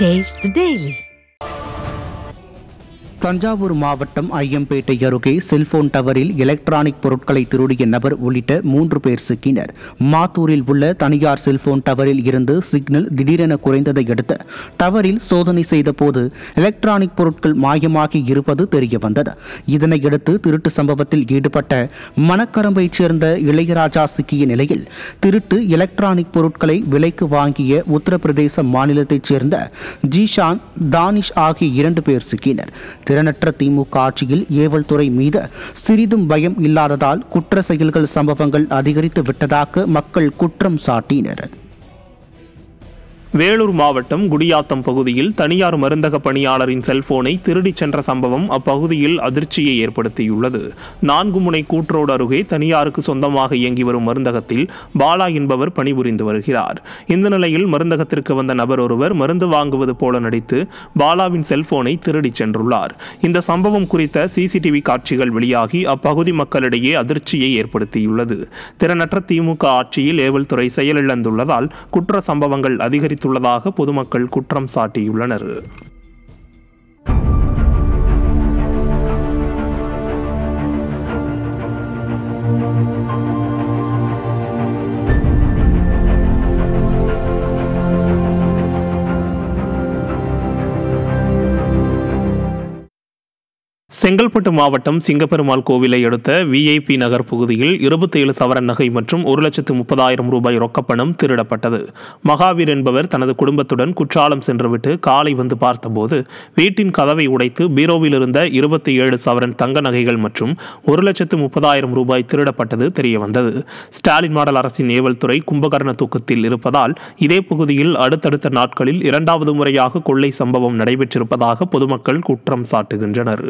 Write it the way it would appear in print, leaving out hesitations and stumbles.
Taste the Daily. Thanjavur மாவட்டம் ஐயம்பேட்டை அருகே cellphone டவரில் electronic பொருட்களை திருடிய நபர் உள்ளிட்ட 3 பேர் சிக்கினர். மாத்தூரில் உள்ள தனியார் செல்போன் டவரில் இருந்து சிக்னல் திடீரென குறைந்ததை அடுத்து டவரில் சோதனை செய்தபோது எலக்ட்ரானிக் பொருட்கள் மாயமாகி இருப்பது தெரியவந்தது. இதனையடுத்து திருட்டு சம்பவத்தில் ஈடுபட்ட மணக்கரம்பைச் சேர்ந்த இளையராஜா சிக்கிய நிலையில் திருட்டு எலக்ட்ரானிக் பொருட்களை விலைக்கு வாங்கிய உத்தரப்பிரதேச மாநிலத்தைச் சேர்ந்த ஜீஷான், தானிஷ் ஆகிய 2 பேர் சிக்கினர். திறனற்ற திமுக ஆட்சியில் ஏவல் துறை மீது சிறிதும் பயம் இல்லாததால் குற்ற செயல்கள் சம்பவங்கள் அதிகரித்து விட்டதாக மக்கள் குற்றம் சாட்டினர். வேலூர் மாவட்டம் குடியாத்தம் பகுதியில் தனியார் மருந்தக பணியாளரின் செல்போனை திருடிச் சென்ற சம்பவம் அப்பகுதியில் அதிர்ச்சியை ஏற்படுத்தியுள்ளது. 4 முனை கூட்ரோடு அருகே தனியாருக்கு சொந்தமாக இயங்கி வரும் மருந்தகத்தில் பாலா என்பவர் பணிபுரிந்து வருகிறார். இந்த நிலையில் மருந்தகத்திற்கு வந்த நபர் ஒருவர் மருந்து வாங்குவது போல நடித்து பாலாவின் செல்போனை திருடிச் சென்றுள்ளார். இந்த சம்பவம் குறித்த சிசிடிவி காட்சிகள் வெளியாகி அப்பகுதி மக்களிடையே அதிர்ச்சியை ஏற்படுத்தியுள்ளது. திறனற்ற திமுக ஆட்சியில் ஏவல் துறை செயலிழந்துள்ளதால் குற்ற சம்பவங்கள் அதிகரித்துள்ளதாக பொதுமக்கள் குற்றம் சாட்டியுள்ளனர். செங்கல்பட்டு மாவட்டம் சிங்கப்பெருமாள் கோவிலை அடுத்த VIP நகர் பகுதியில் 27 சவரன் நகை மற்றும் 1,30,000 ரூபாய் ரொக்கப்பணம் திருடப்பட்டது. மகாவீர் என்பவர் தனது குடும்பத்துடன் குற்றாலம் சென்றுவிட்டு காலை வந்து பார்த்தபோது வீட்டின் கதவை உடைத்து பீரோவில் இருந்த 27 சவரன் தங்க நகைகள் மற்றும் 1,30,000 ரூபாய் திருடப்பட்டது தெரியவந்தது. ஸ்டாலின் மாடல் அரசின் ஏவல் துறை கும்பகர்ண தூக்கத்தில் இருப்பதால் இதே பகுதியில் அடுத்தடுத்த நாட்களில் 2வது முறையாக கொள்ளை சம்பவம் நடைபெற்றிருப்பதாக பொதுமக்கள் குற்றம் சாட்டுகின்றனர்.